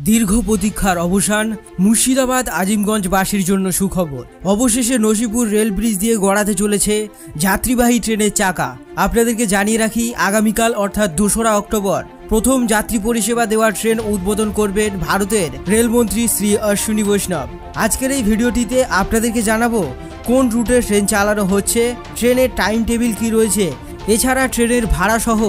দীর্ঘ প্রতীক্ষার অবসান মুর্শিদাবাদ আজিমগঞ্জবাসীর জন্য সুখবর। অবশেষে নসিপুর রেল ব্রিজ দিয়ে গড়াতে চলেছে যাত্রীবাহী ট্রেনের চাকা। আপনাদেরকে জানিয়ে রাখি, আগামীকাল অর্থাৎ 2রা অক্টোবর প্রথম যাত্রী পরিষেবা দেওয়ার ট্রেন উদ্বোধন করবেন ভারতের রেলমন্ত্রী শ্রী অশ্বিনী বৈষ্ণব। আজকের এই ভিডিওটিতে আপনাদেরকে জানাবো কোন রুটে ট্রেন চালানো হচ্ছে, ট্রেনের টাইম টেবিল কী রয়েছে, এছাড়া ট্রেনের ভাড়া সহ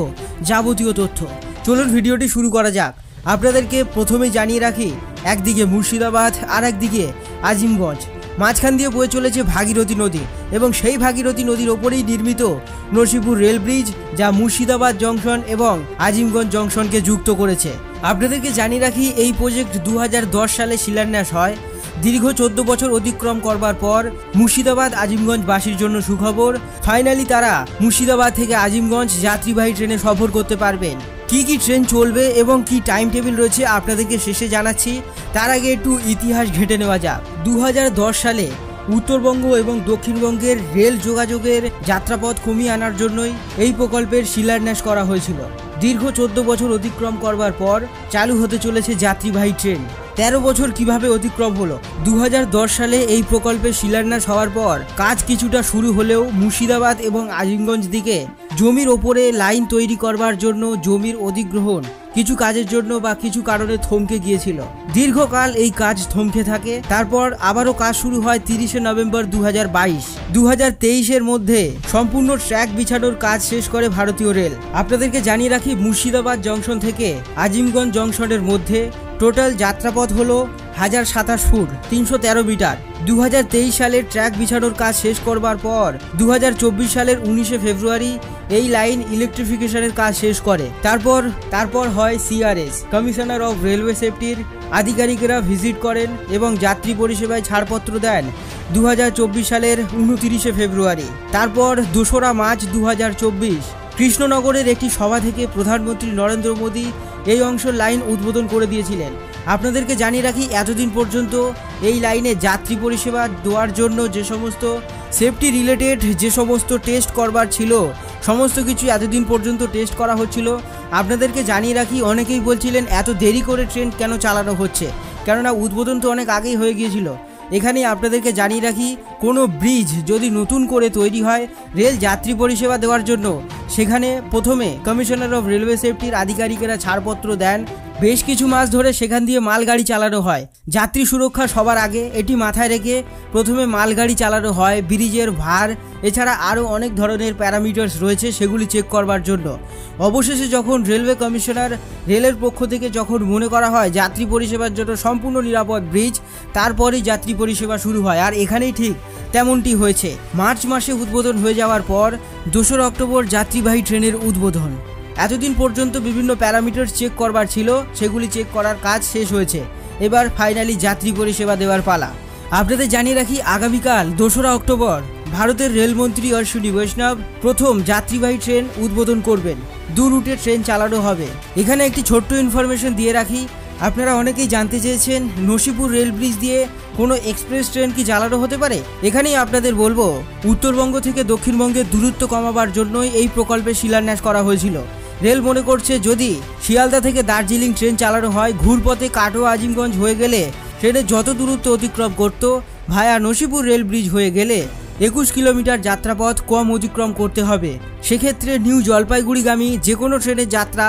যাবতীয় তথ্য। চলুন ভিডিওটি শুরু করা যাক। আপনাদেরকে প্রথমেই জানিয়ে রাখি, একদিকে মুর্শিদাবাদ আর একদিকে আজিমগঞ্জ, মাঝখান দিয়ে বয়ে চলেছে ভাগীরথী নদী এবং সেই ভাগীরথী নদীর ওপরেই নির্মিত নসিপুর রেল ব্রিজ, যা মুর্শিদাবাদ জংশন এবং আজিমগঞ্জ জংশনকে যুক্ত করেছে। আপনাদেরকে জানিয়ে রাখি, এই প্রজেক্ট 2010 সালে শিলান্যাস হয়। দীর্ঘ 14 বছর অতিক্রম করবার পর মুর্শিদাবাদ আজিমগঞ্জবাসীর জন্য সুখবর, ফাইনালি তারা মুর্শিদাবাদ থেকে আজিমগঞ্জ যাত্রীবাহী ট্রেনে সফর করতে পারবেন। কি কি ট্রেন চলবে এবং কি টাইম টেবিল রয়েছে আপনাদেরকে শেষে জানাচ্ছি। তার আগে একটু ইতিহাস ঘেঁটে নেওয়া যাক। 2010 সালে উত্তরবঙ্গ এবং দক্ষিণবঙ্গের রেল যোগাযোগের যাত্রাপথ কমিয়ে আনার জন্যই এই প্রকল্পের শিলান্যাস করা হয়েছিল। দীর্ঘ 14 বছর অতিক্রম করবার পর চালু হতে চলেছে যাত্রীবাহী ট্রেন। 13 বছর কিভাবে অতিক্রম হলো? 2010 সালে এই প্রকল্পের শিলান্যাস হওয়ার পর কাজ কিছুটা শুরু হলেও মুর্শিদাবাদ এবং আজিমগঞ্জ দিকে জমির ওপরে লাইন তৈরি করবার জন্য জমির অধিগ্রহণ কিছু কাজের জন্য বা কিছু কারণে থমকে গিয়েছিল। দীর্ঘকাল এই কাজ থমকে থাকে। তারপর আবারও কাজ শুরু হয় 30শে নভেম্বর 2022। 2023-এর মধ্যে সম্পূর্ণ ট্র্যাক বিছানোর কাজ শেষ করে ভারতীয় রেল। আপনাদেরকে জানিয়ে রাখি, মুর্শিদাবাদ জংশন থেকে আজিমগঞ্জ জংশনের মধ্যে টোটাল যাত্রাপথ হলো 1027 ফুট 313 মিটার। 2023 সালের ট্র্যাক বিছানোর কাজ শেষ করবার পর 2024 সালের 19শে ফেব্রুয়ারি এই লাইন ইলেকট্রিফিকেশনের কাজ শেষ করে। তারপর হয় সিআরএস, কমিশনার অফ রেলওয়ে সেফটির আধিকারিকেরা ভিজিট করেন এবং যাত্রী পরিষেবায় ছাড়পত্র দেন 2024 সালের 29শে ফেব্রুয়ারি। তারপর 2রা মার্চ 2024 কৃষ্ণনগরের একটি সভা থেকে প্রধানমন্ত্রী নরেন্দ্র মোদী এই অংশের লাইন উদ্বোধন করে দিয়েছিলেন। আপনাদেরকে জানিয়ে রাখি, এতদিন পর্যন্ত এই লাইনে যাত্রী পরিষেবা দেওয়ার জন্য যে সমস্ত সেফটি রিলেটেড যে সমস্ত টেস্ট করবার ছিল, সমস্ত কিছু এতদিন পর্যন্ত টেস্ট করা হচ্ছিল। আপনাদেরকে জানিয়ে রাখি, অনেকেই বলছিলেন এত দেরি করে ট্রেন কেন চালানো হচ্ছে, কেননা উদ্বোধন তো অনেক আগেই হয়ে গিয়েছিল। এখানেই আপনাদেরকে জানিয়ে রাখি, কোনো ব্রিজ যদি নতুন করে তৈরি হয় রেল যাত্রী পরিষেবা দেওয়ার জন্য, সেখানে প্রথমে কমিশনার অফ রেলওয়ে সেফটির আধিকারিকেরা ছাড়পত্র দেন। বেশ কিছু মাস ধরে সেখান দিয়ে মালগাড়ি চালানো হয়। যাত্রী সুরক্ষা সবার আগে, এটি মাথায় রেখে প্রথমে মালগাড়ি চালানো হয়। ব্রিজের ভার এছাড়া আরও অনেক ধরনের প্যারামিটার্স রয়েছে, সেগুলি চেক করবার জন্য। অবশেষে যখন রেলওয়ে কমিশনার রেলের পক্ষ থেকে যখন মনে করা হয় যাত্রী পরিষেবার জন্য সম্পূর্ণ নিরাপদ ব্রিজ, তারপরেই যাত্রী পরিষেবা শুরু হয়। আর এখানেই ঠিক তেমনটি হয়েছে। মার্চ মাসে উদ্বোধন হয়ে যাওয়ার পর 2রা অক্টোবর যাত্রীবাহী ট্রেনের উদ্বোধন। এতদিন পর্যন্ত বিভিন্ন প্যারামিটার চেক করবার ছিল, সেগুলি চেক করার কাজ শেষ হয়েছে। এবার ফাইনালি যাত্রী পরিষেবা দেওয়ার পালা। আপনাদের জানিয়ে রাখি, আগামীকাল 2রা অক্টোবর ভারতের রেলমন্ত্রী অশ্বিনী বৈষ্ণব প্রথম যাত্রীবাহী ট্রেন উদ্বোধন করবেন। 2 রুটে ট্রেন চালানো হবে। এখানে একটি ছোট্ট ইনফরমেশন দিয়ে রাখি, আপনারা অনেকেই জানতে চেয়েছেন নসিপুর রেল ব্রিজ দিয়ে কোনো এক্সপ্রেস ট্রেন কি চালানো হতে পারে। এখানেই আপনাদের বলবো, উত্তরবঙ্গ থেকে দক্ষিণবঙ্গের দূরত্ব কমাবার জন্যই এই প্রকল্পের শিলান্যাস করা হয়েছিল। রেল মনে করছে যদি শিয়ালদা থেকে দার্জিলিং ট্রেন চালানো হয়, ঘুরপথে কাটোয়া আজিমগঞ্জ হয়ে গেলে ট্রেনে যত দূরত্ব অতিক্রম করত, ভায়া নসিপুর রেল ব্রিজ হয়ে গেলে 21 কিলোমিটার যাত্রাপথ কম অতিক্রম করতে হবে। সেক্ষেত্রে নিউ জলপাইগুড়িগামী যে কোনো ট্রেনের যাত্রা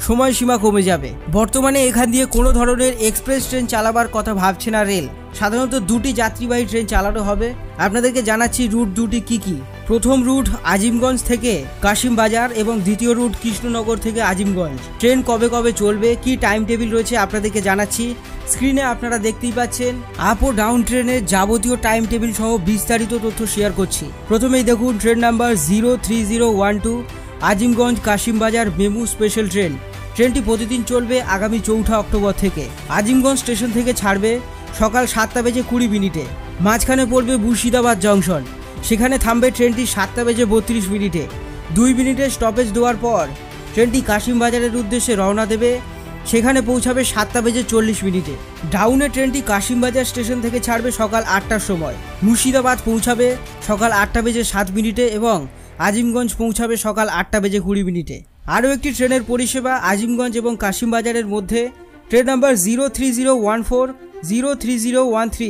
সময়সীমা কমে যাবে। বর্তমানে এখান দিয়ে কোনো ধরনের এক্সপ্রেস ট্রেন চালাবার কথা ভাবছে না রেল। সাধারণত 2টি যাত্রীবাহী ট্রেন চালানো হবে। আপনাদেরকে জানাচ্ছি রুট 2টি কী কী। প্রথম রুট আজিমগঞ্জ থেকে কাশিমবাজার এবং দ্বিতীয় রুট কৃষ্ণনগর থেকে আজিমগঞ্জ। ট্রেন কবে কবে চলবে, কি টাইম টেবিল রয়েছে আপনাদেরকে জানাচ্ছি। স্ক্রিনে আপনারা দেখতেই পাচ্ছেন আপ ও ডাউন ট্রেনের যাবতীয় টাইম টেবিল সহ বিস্তারিত তথ্য শেয়ার করছি। প্রথমেই দেখুন train number 03012 Azimganj Kasimbazar MEMU special train. ট্রেনটি প্রতিদিন চলবে আগামী 4 অক্টোবর থেকে। আজিমগঞ্জ স্টেশন থেকে ছাড়বে সকাল 7:20 মাঝখানে পড়বে মুর্শিদাবাদ জংশন। সেখানে থামবে ট্রেনটি 7:32 2 মিনিটের স্টপেজ দেওয়ার পর ট্রেনটি কাশিমবাজারের উদ্দেশ্যে রওনা দেবে। সেখানে পৌঁছাবে 7:40 ডাউনে ট্রেনটি কাশিমবাজার স্টেশন থেকে ছাড়বে সকাল 8টার সময়। মুর্শিদাবাদ পৌঁছাবে সকাল 8:07 এবং আজিমগঞ্জ পৌঁছাবে সকাল 8:20। আরও একটি ট্রেনের পরিষেবা আজিমগঞ্জ এবং কাশিমবাজারের মধ্যে ট্রেন নাম্বার 03014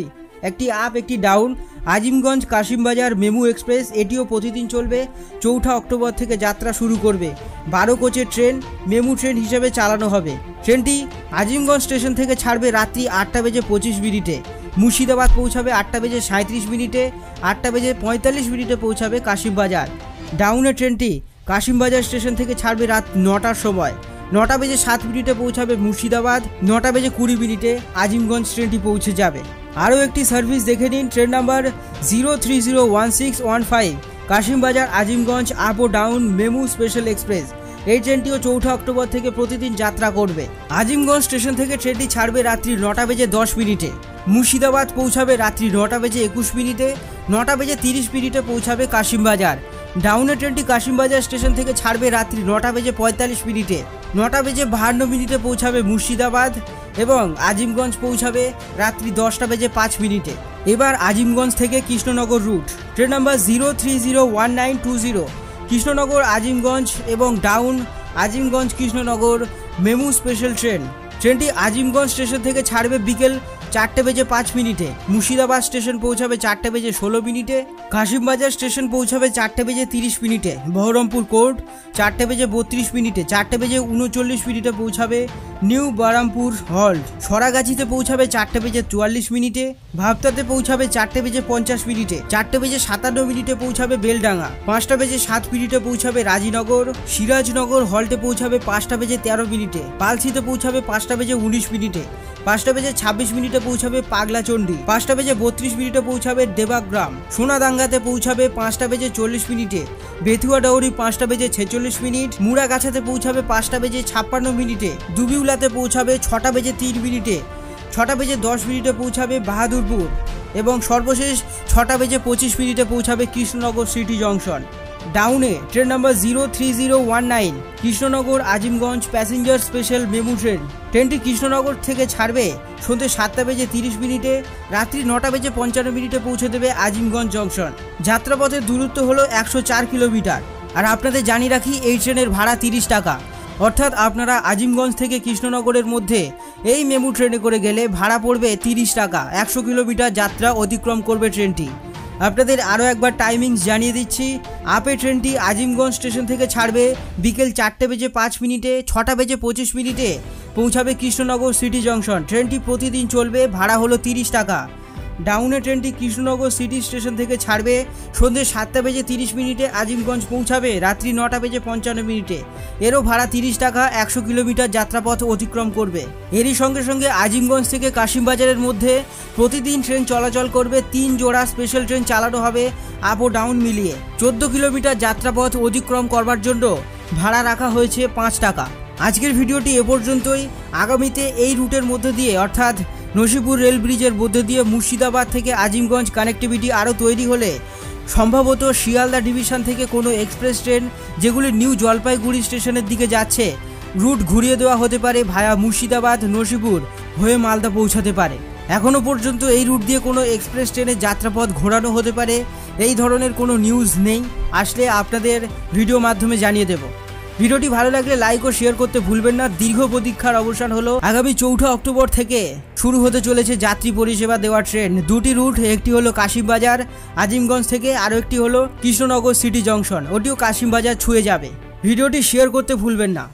একটি আপ একটি ডাউন। আজিমগঞ্জ কাশিমবাজার মেমু এক্সপ্রেস, এটিও প্রতিদিন চলবে। 4 অক্টোবর থেকে যাত্রা শুরু করবে। 12 কোচের ট্রেন, মেমু ট্রেন হিসেবে চালানো হবে। ট্রেনটি আজিমগঞ্জ স্টেশন থেকে ছাড়বে রাত্রি 8:25 মুর্শিদাবাদ পৌঁছাবে 8:37, 8:45 পৌঁছাবে কাশিমবাজার। ডাউনের ট্রেনটি কাশিমবাজার স্টেশন থেকে ছাড়বে রাত 9টার সময়, 9:07 পৌঁছাবে মুর্শিদাবাদ, 9:20 আজিমগঞ্জ ট্রেনটি পৌঁছে যাবে। আরও একটি সার্ভিস দেখে নিন, train number 0301615 Kasimbazar Azimganj up ও ডাউন মেমু স্পেশাল এক্সপ্রেস। এই ট্রেনটিও 4 অক্টোবর থেকে প্রতিদিন যাত্রা করবে। আজিমগঞ্জ স্টেশন থেকে ট্রেনটি ছাড়বে রাত্রি 9:10, মুর্শিদাবাদ পৌঁছাবে রাত্রি 9:21, 9:30 পৌঁছাবে কাশিমবাজার। ডাউনের ট্রেনটি কাশিমবাজার স্টেশন থেকে ছাড়বে রাত্রি 9:45, 9:52 পৌঁছাবে মুর্শিদাবাদ এবং আজিমগঞ্জ পৌঁছাবে রাত্রি 10:05। এবার আজিমগঞ্জ থেকে Krishnanagar route, train number 0301920 Krishnanagar Azimganj এবং down Azimganj Krishnanagar MEMU special train. ট্রেনটি আজিমগঞ্জ স্টেশন থেকে ছাড়বে বিকেল 4:05, মুর্শিদাবাদ স্টেশন পৌঁছাবে 4:16, কাশিমবাজার স্টেশন পৌঁছাবে 4:30, বহরমপুর কোর্ট 4:32, 4:39 পৌঁছাবে নিউ বারামপুর হল্ট, সরাগাছিতে পৌঁছাবে 4:44, ভাবতাতে পৌঁছাবে 4:50, 4:57 পৌঁছাবে বেলডাঙ্গা, 5:07 পৌঁছাবে রাজীনগর, সিরাজনগর হল্টে পৌঁছাবে 5:13, পালসিতে পৌঁছাবে 5:19, 5:26 পৌঁছাবে পাগলাচন্ডী, 5:32 পৌঁছাবে দেবাগ্রাম, সোনাদাঙ্গাতে পৌঁছাবে 5:40, বেথুয়াডাউরি 5:46, মুড়াগাছাতে পৌঁছাবে 5:56, দুবিউলাতে পৌঁছাবে 6:03, 6:10 পৌঁছাবে বাহাদুরপুর এবং সর্বশেষ 6:25 পৌঁছাবে কৃষ্ণনগর সিটি জংশন। ডাউনে train number 03019 Krishnanagar Azimganj passenger special MEMU train. ট্রেনটি কৃষ্ণনগর থেকে ছাড়বে সন্ধ্যে 7:30, রাত্রি 9:55 পৌঁছে দেবে আজিমগঞ্জ জংশন। যাত্রাপথের দূরত্ব হলো 104 কিলোমিটার। আর আপনাদের জানিয়ে রাখি, এই ট্রেনের ভাড়া 30 টাকা, অর্থাৎ আপনারা আজিমগঞ্জ থেকে কৃষ্ণনগরের মধ্যে এই মেমু ট্রেনে করে গেলে ভাড়া পড়বে 30 টাকা। 100 কিলোমিটার যাত্রা অতিক্রম করবে ট্রেনটি। আপনাদের আরও একবার টাইমিংস জানিয়ে দিচ্ছি। আপে ট্রেনটি আজিমগঞ্জ স্টেশন থেকে ছাড়বে বিকেল 4:05, 6:25 পৌঁছাবে কৃষ্ণনগর সিটি জংশন। ট্রেনটি প্রতিদিন চলবে, ভাড়া হলো 30 টাকা। ডাউনে ট্রেনটি কৃষ্ণনগর সিটি স্টেশন থেকে ছাড়বে সন্ধ্যে 7:30, আজিমগঞ্জ পৌঁছাবে রাত্রি 9:55। এরও ভাড়া 30 টাকা, 100 কিলোমিটার যাত্রাপথ অতিক্রম করবে। এরই সঙ্গে সঙ্গে আজিমগঞ্জ থেকে কাশিমবাজারের মধ্যে প্রতিদিন ট্রেন চলাচল করবে। 3 জোড়া স্পেশাল ট্রেন চালানো হবে আপ ও ডাউন মিলিয়ে। 14 কিলোমিটার যাত্রাপথ অতিক্রম করবার জন্য ভাড়া রাখা হয়েছে 5 টাকা। আজকের ভিডিওটি এ পর্যন্তই। আগামীতে এই রুটের মধ্যে দিয়ে অর্থাৎ নসিপুর রেল ব্রিজের মধ্যে দিয়ে মুর্শিদাবাদ থেকে আজিমগঞ্জ কানেক্টিভিটি আরও তৈরি হলে সম্ভবত শিয়ালদা ডিভিশন থেকে কোনো এক্সপ্রেস ট্রেন যেগুলি নিউ জলপাইগুড়ি স্টেশনের দিকে যাচ্ছে, রুট ঘুরিয়ে দেওয়া হতে পারে ভায়া মুর্শিদাবাদ নসিপুর হয়ে মালদা পৌঁছাতে পারে। এখনও পর্যন্ত এই রুট দিয়ে কোনো এক্সপ্রেস ট্রেনের যাত্রাপথ ঘোরানো হতে পারে এই ধরনের কোনো নিউজ নেই। আসলে আপনাদের ভিডিও মাধ্যমে জানিয়ে দেব। ভিডিওটি ভালো লাগলে লাইক ও শেয়ার করতে ভুলবেন না। দীর্ঘ প্রতীক্ষার অবসান হলো। আগামী 4 অক্টোবর থেকে শুরু হতে চলেছে যাত্রী পরিষেবা দেওয়া ট্রেন। 2টি রুট, একটি হলো কাশিমবাজার আজিমগঞ্জ থেকে, আরও একটি হলো Krishnanagar city junction, OTO Kasimbazar ছুঁয়ে যাবে। ভিডিওটি শেয়ার করতে ভুলবেন না।